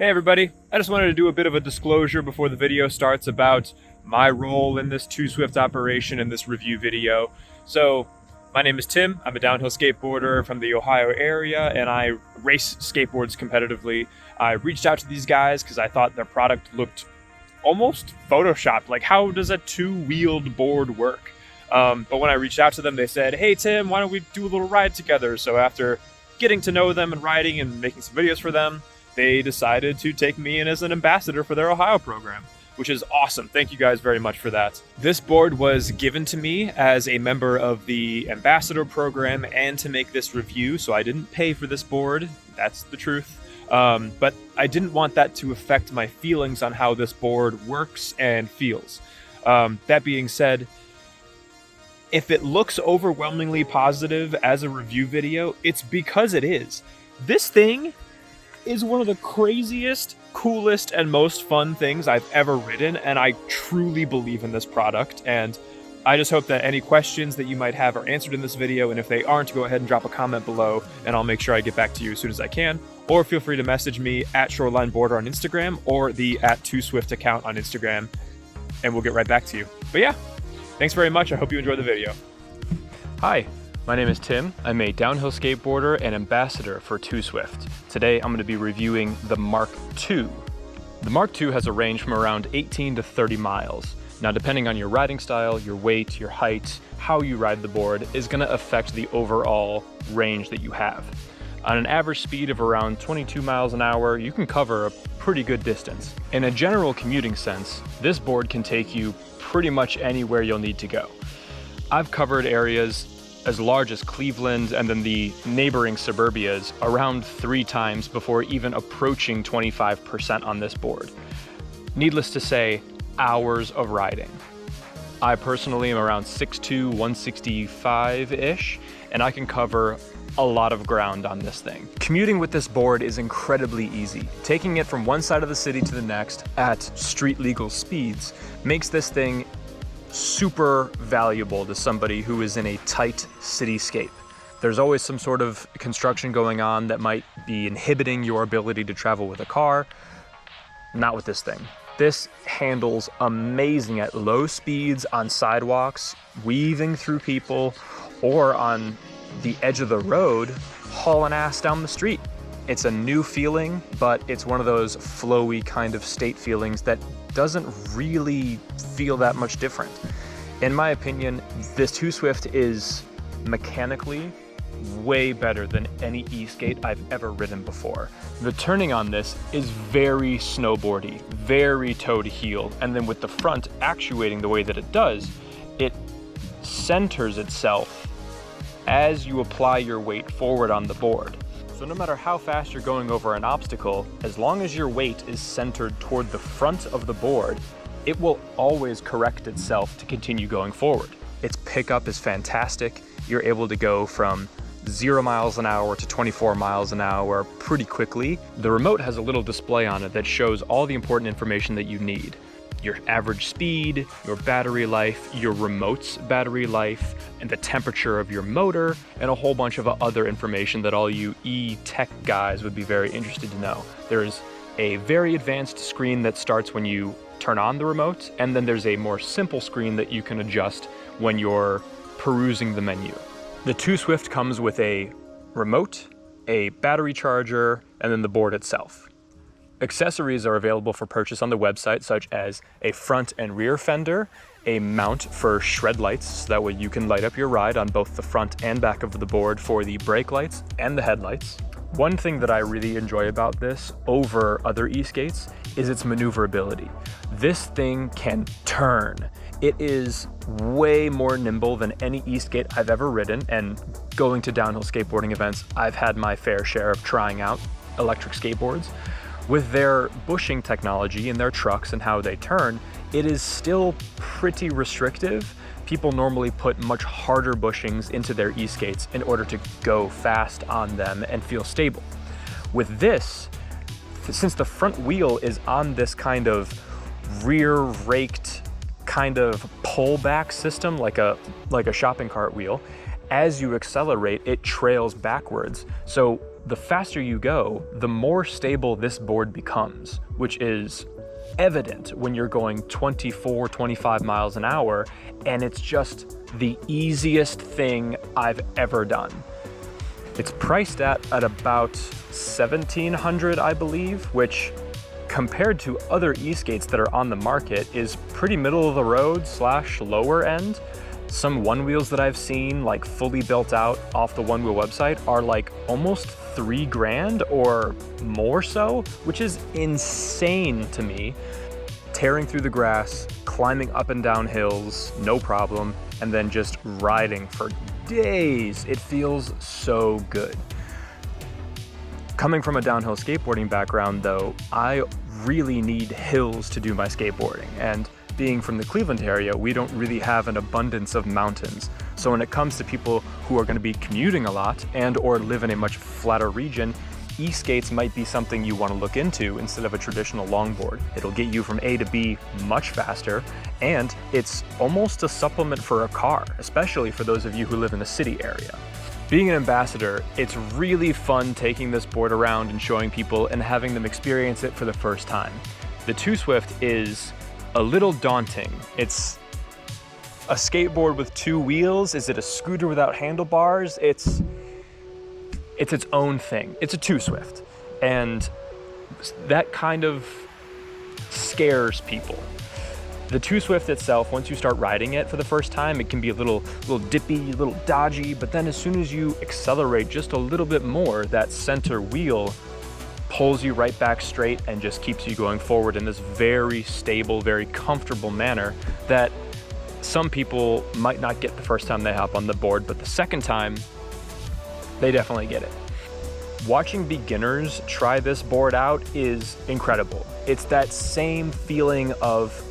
Hey everybody, I just wanted to do a bit of a disclosure before the video starts about my role in this 2Swift operation in this review video. So, my name is Tim, I'm a downhill skateboarder from the Ohio area, and I race skateboards competitively. I reached out to these guys because I thought their product looked almost photoshopped. Like, how does a two-wheeled board work? But when I reached out to them, they said, hey Tim, why don't we do a little ride together? So after getting to know them and riding and making some videos for them, they decided to take me in as an ambassador for their Ohio program, which is awesome. Thank you guys very much for that. This board was given to me as a member of the ambassador program and to make this review, so I didn't pay for this board. That's the truth. But I didn't want that to affect my feelings on how this board works and feels. That being said, if it looks overwhelmingly positive as a review video, it's because it is. This thing is one of the craziest, coolest, and most fun things I've ever ridden, and I truly believe in this product, and I just hope that any questions that you might have are answered in this video, and if they aren't, go ahead and drop a comment below, and I'll make sure I get back to you as soon as I can, or feel free to message me at ShorelineBoarder on Instagram, or the @2Swift account on Instagram, and we'll get right back to you. But yeah, thanks very much, I hope you enjoyed the video. Hi. My name is Tim. I'm a downhill skateboarder and ambassador for 2Swift. Today I'm going to be reviewing the Mark II. The Mark II has a range from around 18 to 30 miles. Now, depending on your riding style, your weight, your height, how you ride the board is going to affect the overall range that you have. On an average speed of around 22 miles an hour, you can cover a pretty good distance. In a general commuting sense, this board can take you pretty much anywhere you'll need to go. I've covered areas as large as Cleveland and then the neighboring suburbias around 3 times before even approaching 25% on this board. Needless to say, hours of riding. I personally am around 6'2", 165-ish, and I can cover a lot of ground on this thing. Commuting with this board is incredibly easy. Taking it from one side of the city to the next at street legal speeds makes this thing super valuable to somebody who is in a tight cityscape. There's always some sort of construction going on that might be inhibiting your ability to travel with a car. Not with this thing. This handles amazing at low speeds on sidewalks, weaving through people, or on the edge of the road, hauling ass down the street. It's a new feeling, but it's one of those flowy kind of state feelings that doesn't really feel that much different. In my opinion, this 2Swift is mechanically way better than any e-skate I've ever ridden before. The turning on this is very snowboardy, very toe to heel, and then with the front actuating the way that it does, it centers itself as you apply your weight forward on the board. So no matter how fast you're going over an obstacle, as long as your weight is centered toward the front of the board, it will always correct itself to continue going forward. Its pickup is fantastic. You're able to go from 0 miles an hour to 24 miles an hour pretty quickly. The remote has a little display on it that shows all the important information that you need. Your average speed, your battery life, your remote's battery life, and the temperature of your motor, and a whole bunch of other information that all you e-tech guys would be very interested to know. There's a very advanced screen that starts when you turn on the remote, and then there's a more simple screen that you can adjust when you're perusing the menu. The 2Swift comes with a remote, a battery charger, and then the board itself. Accessories are available for purchase on the website, such as a front and rear fender, a mount for shred lights, so that way you can light up your ride on both the front and back of the board for the brake lights and the headlights. One thing that I really enjoy about this over other e-skates is its maneuverability. This thing can turn. It is way more nimble than any e-skate I've ever ridden, and going to downhill skateboarding events, I've had my fair share of trying out electric skateboards. With their bushing technology and their trucks and how they turn, it is still pretty restrictive. People normally put much harder bushings into their e-skates in order to go fast on them and feel stable. With this, since the front wheel is on this kind of rear raked kind of pullback system, like a shopping cart wheel, as you accelerate, it trails backwards. So the faster you go, the more stable this board becomes, which is evident when you're going 24, 25 miles an hour, and it's just the easiest thing I've ever done. It's priced at about $1,700, I believe, which compared to other e-skates that are on the market is pretty middle of the road / lower end. Some one wheels that I've seen, like fully built out off the One Wheel website, are like almost $3,000 or more so, which is insane to me. Tearing through the grass, climbing up and down hills, no problem, and then just riding for days. It feels so good. Coming from a downhill skateboarding background though, I really need hills to do my skateboarding, and being from the Cleveland area, we don't really have an abundance of mountains. So when it comes to people who are going to be commuting a lot and or live in a much flatter region, e-skates might be something you want to look into instead of a traditional longboard. It'll get you from A to B much faster, and it's almost a supplement for a car, especially for those of you who live in the city area. Being an ambassador, it's really fun taking this board around and showing people and having them experience it for the first time. The 2Swift is a little daunting. It's a skateboard with 2 wheels. Is it a scooter without handlebars? It's its own thing. It's a 2Swift, and that kind of scares people. The 2Swift itself, once you start riding it for the first time, it can be a little dippy, a little dodgy, but then as soon as you accelerate just a little bit more, that center wheel pulls you right back straight and just keeps you going forward in this very stable, very comfortable manner that some people might not get the first time they hop on the board, but the second time, they definitely get it. Watching beginners try this board out is incredible. It's that same feeling of,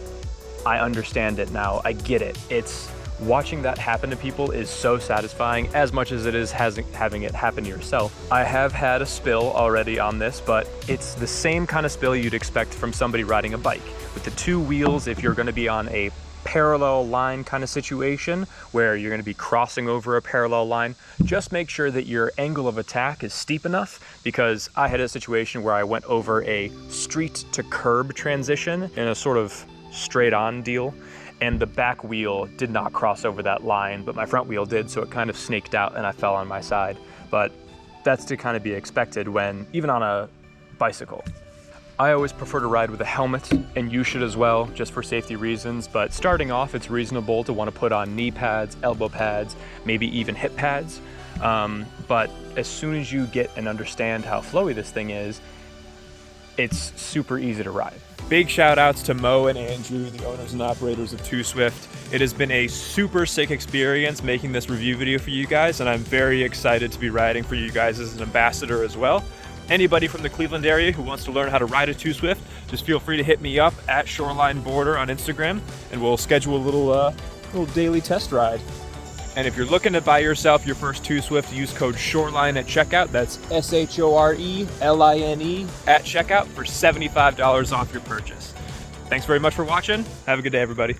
I understand it now, I get it. It's watching that happen to people is so satisfying, as much as it is having it happen to yourself. I have had a spill already on this, but it's the same kind of spill you'd expect from somebody riding a bike. With the 2 wheels, if you're gonna be on a parallel line kind of situation where you're going to be crossing over a parallel line, just make sure that your angle of attack is steep enough, because I had a situation where I went over a street to curb transition in a sort of straight on deal, and the back wheel did not cross over that line, but my front wheel did, so it kind of snaked out and I fell on my side. But that's to kind of be expected when, even on a bicycle. I always prefer to ride with a helmet, and you should as well, just for safety reasons, but starting off, it's reasonable to want to put on knee pads, elbow pads, maybe even hip pads. But as soon as you get and understand how flowy this thing is, it's super easy to ride. Big shout outs to Mo and Andrew, the owners and operators of 2Swift. It has been a super sick experience making this review video for you guys, and I'm very excited to be riding for you guys as an ambassador as well. Anybody from the Cleveland area who wants to learn how to ride a 2Swift, just feel free to hit me up at Shoreline Border on Instagram, and we'll schedule a little daily test ride. And if you're looking to buy yourself your first 2Swift, use code SHORELINE at checkout. That's SHORELINE at checkout for $75 off your purchase. Thanks very much for watching. Have a good day, everybody.